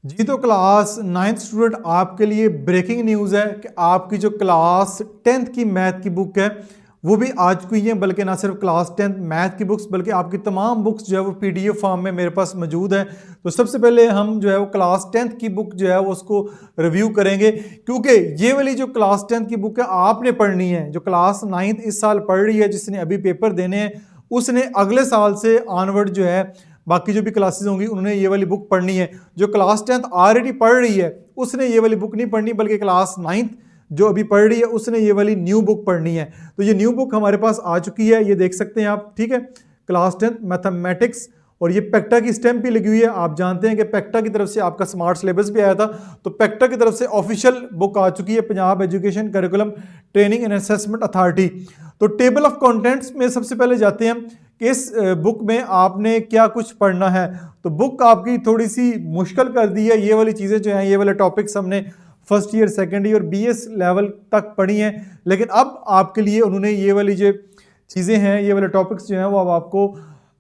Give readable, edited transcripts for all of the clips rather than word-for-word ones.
जी तो class 9th student आपके लिए ब्रेकिंग न्यूज़ है कि आपकी जो क्लास 10th की मैथ की बुक है वो भी आ चुकी है। बल्कि ना सिर्फ क्लास 10th मैथ की बुक्स बल्कि आपकी तमाम बुक्स जो है वो पीडीएफ फॉर्म में मेरे पास मौजूद है। तो सबसे पहले हम जो है वो क्लास 10th की बुक जो है वो उसको रिव्यू करेंगे, क्योंकि ये वाली जो क्लास 10th की बुक है आपने पढ़नी है। जो क्लास 9th इस साल पढ़ रही है, जिसने अभी पेपर देने हैं, उसने अगले साल से ऑनवर्ड जो है बाकी जो भी क्लासेस होंगी उन्होंने ये वाली बुक पढ़नी है। जो क्लास 10th ऑलरेडी पढ़ रही है उसने ये वाली बुक नहीं पढ़नी, बल्कि क्लास 9th जो अभी पढ़ रही है उसने ये वाली न्यू बुक पढ़नी है। तो ये न्यू बुक हमारे पास आ चुकी है, ये देख सकते हैं आप। ठीक है, क्लास 10th मैथमेटिक्स, और ये पेक्टा की स्टैंप भी लगी हुई है। आप जानते हैं कि पेक्टा की तरफ से आपका स्मार्ट सिलेबस भी आया था, तो पेक्टा की तरफ से ऑफिशियल बुक आ चुकी है, Punjab education curriculum training and assessment authority. तो टेबल ऑफ कंटेंट्स में सबसे पहले जाते हैं कि इस बुक में आपने क्या कुछ पढ़ना है। तो बुक आपकी थोड़ी सी मुश्किल कर दी है। ये वाली चीज़ें जो हैं, ये वाले टॉपिक्स हमने first year second year BS level तक पढ़ी हैं, लेकिन अब आपके लिए उन्होंने ये वाली जो चीज़ें हैं, ये वाले टॉपिक्स जो हैं वो अब आपको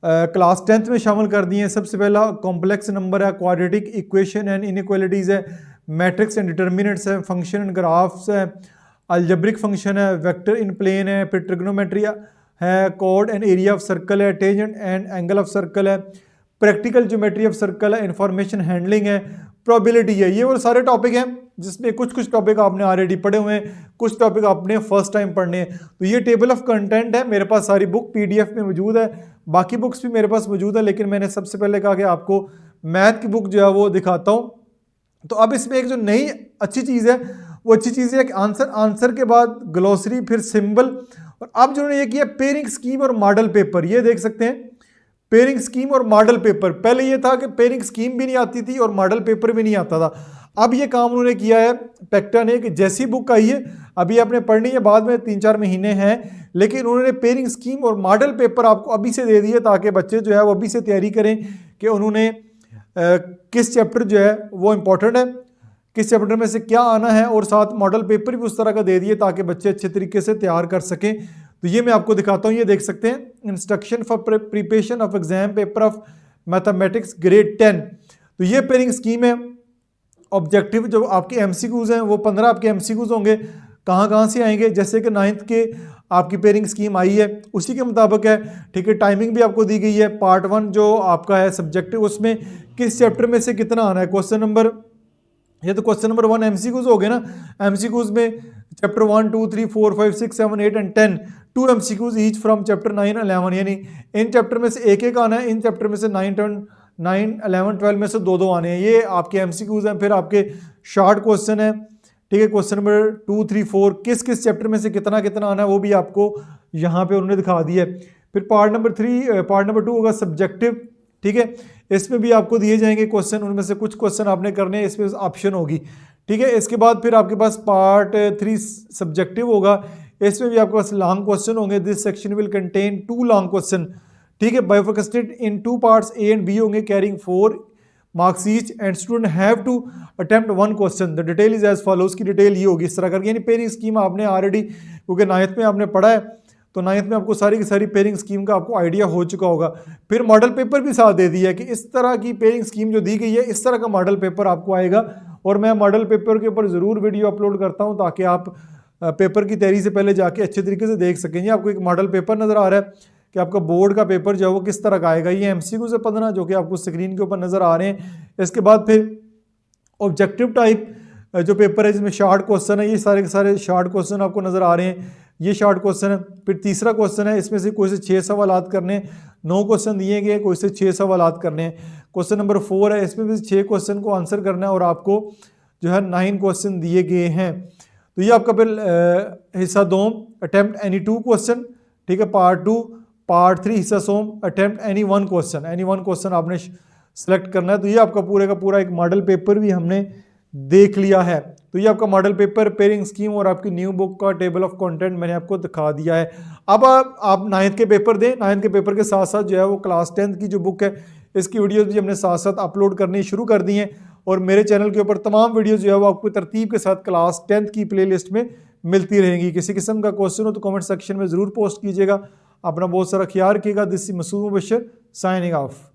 क्लास 10th में शामिल कर दिए हैं। सबसे पहला कॉम्प्लेक्स नंबर है, क्वाड्रेटिक इक्वेशन एंड इनइक्वालिटीज़ है, मैट्रिक्स एंड डिटर्मिनेंट्स है, फंक्शन एंड ग्राफ्स है, अलजेब्रिक फंक्शन है, वेक्टर इन प्लेन है, फिर ट्रिग्नोमेट्री है, कोड एंड एरिया ऑफ सर्कल है, tangent and angle of circle है, प्रैक्टिकल ज्योमेट्री ऑफ सर्कल है, इंफॉर्मेशन हैंडलिंग है, प्रोबेबिलिटी है। ये वो सारे टॉपिक हैं जिसमें कुछ कुछ टॉपिक आपने ऑलरेडी पढ़े हुए हैं, कुछ टॉपिक आपने फर्स्ट टाइम पढ़ने हैं। तो ये टेबल ऑफ कंटेंट है, मेरे पास सारी बुक पीडीएफ में मौजूद है, बाकी बुक्स भी मेरे पास मौजूद है, लेकिन मैंने सबसे पहले कहा कि आपको मैथ की बुक जो है वो दिखाता हूँ। तो अब इसमें एक जो नई अच्छी चीज़ है, वो अच्छी चीज़ है कि आंसर के बाद ग्लोसरी, फिर सिंबल, और अब जो ये किया पेयरिंग स्कीम और मॉडल पेपर। ये देख सकते हैं पेयरिंग स्कीम और मॉडल पेपर। पहले ये था कि पेयरिंग स्कीम भी नहीं आती थी और मॉडल पेपर भी नहीं आता था। अब ये काम उन्होंने किया है पेक्टा ने कि जैसी बुक आई है अभी आपने पढ़नी है, बाद में 3-4 महीने हैं, लेकिन उन्होंने पेयरिंग स्कीम और मॉडल पेपर आपको अभी से दे दिए ताकि बच्चे जो है वो अभी से तैयारी करें कि उन्होंने किस चैप्टर जो है वो इम्पोर्टेंट है, किस चैप्टर में से क्या आना है, और साथ मॉडल पेपर भी उस तरह का दे दिए ताकि बच्चे अच्छे तरीके से तैयार कर सकें। तो ये मैं आपको दिखाता हूँ, ये देख सकते हैं instruction for preparation of exam paper of mathematics grade 10। तो ये पेयरिंग स्कीम है। ऑब्जेक्टिव जो आपके एमसीक्यूज हैं वो 15 आपके एमसीक्यूज होंगे। कहाँ से आएंगे, जैसे कि 9th के आपकी पेयरिंग स्कीम आई है उसी के मुताबिक है। ठीक है, टाइमिंग भी आपको दी गई है। पार्ट 1 जो आपका है सब्जेक्टिव, उसमें किस चैप्टर में से कितना आना है, क्वेश्चन नंबर, ये तो क्वेश्चन नंबर 1 एमसीक्यूज हो गए ना। एमसीक्यूज में chapter 1, 2, 3, 4, 5, 6, 7, 8 and 10, 2 MCQs each from chapter 9, 11, यानी इन चैप्टर में से एक एक आना है। इन चैप्टर में से 9, 11, 12 में से 2 आने हैं। ये आपके एमसीक्यूज हैं। फिर आपके शॉर्ट क्वेश्चन है। ठीक है, क्वेश्चन नंबर 2, 3, 4 किस किस चैप्टर में से कितना कितना आना है वो भी आपको यहाँ पे उन्होंने दिखा दिया है। फिर पार्ट नंबर 2 होगा सब्जेक्टिव। ठीक है, इसमें भी आपको दिए जाएंगे क्वेश्चन, उनमें से कुछ क्वेश्चन आपने करने हैं, इसमें ऑप्शन होगी। ठीक है, इसके बाद फिर आपके पास पार्ट 3 सब्जेक्टिव होगा। इसमें भी आपके पास लॉन्ग क्वेश्चन होंगे। This section will contain 2 long question. ठीक है, bifurcated in 2 parts A and B होंगे, carrying 4 marks each, and student have to attempt 1 question. The detail is as follows, की डिटेल ये होगी इस तरह करके। यानी पेयरिंग स्कीम आपने ऑलरेडी, क्योंकि 9th में आपने पढ़ा है, तो 9th में आपको सारी की सारी पेयरिंग स्कीम का आपको आइडिया हो चुका होगा। फिर मॉडल पेपर भी साथ दे दिया है कि इस तरह की पेयरिंग स्कीम जो दी गई है इस तरह का मॉडल पेपर आपको आएगा, और मैं मॉडल पेपर के ऊपर ज़रूर वीडियो अपलोड करता हूं ताकि आप पेपर की तैयारी से पहले जाके अच्छे तरीके से देख सकेंगे। आपको एक मॉडल पेपर नज़र आ रहा है कि आपका बोर्ड का पेपर जो है वो किस तरह का आएगा। ये एमसीक्यू से 15 जो कि आपको स्क्रीन के ऊपर नज़र आ रहे हैं। इसके बाद फिर ऑब्जेक्टिव टाइप जो पेपर है जिसमें शॉर्ट क्वेश्चन है, ये सारे के सारे शॉर्ट क्वेश्चन आपको नज़र आ रहे हैं। ये शॉर्ट क्वेश्चन है। फिर तीसरा क्वेश्चन है, इसमें से कोई से 6 सवाल करने, 9 क्वेश्चन दिए गए, कोई से 6 सवाल करने हैं। क्वेश्चन नंबर 4 है, इसमें भी 6 क्वेश्चन को आंसर करना है और आपको जो है 9 क्वेश्चन दिए गए हैं। तो ये आपका फिर हिस्सा 2 अटेम्प्ट एनी 2 क्वेश्चन। ठीक है, पार्ट 2, पार्ट 3 हिस्सा some attempt any 1 question. Any 1 question आपने सेलेक्ट करना है। तो ये आपका पूरे का पूरा एक मॉडल पेपर भी हमने देख लिया है। तो ये आपका मॉडल पेपर, पेयरिंग स्कीम और आपकी न्यू बुक का टेबल ऑफ कंटेंट मैंने आपको दिखा दिया है। अब आप 9th के पेपर दें। 9th के पेपर के साथ साथ जो है वो क्लास 10th की जो बुक है इसकी वीडियोस भी हमने साथ साथ अपलोड करनी शुरू कर दी हैं, और मेरे चैनल के ऊपर तमाम वीडियोस जो है वो आपको तरतीब के साथ क्लास 10th की प्लेलिस्ट में मिलती रहेंगी। किसी किस्म का क्वेश्चन हो तो कमेंट सेक्शन में ज़रूर पोस्ट कीजिएगा। अपना बहुत सारा ख्याल रखिएगा। This is Masood Mubashar signing of.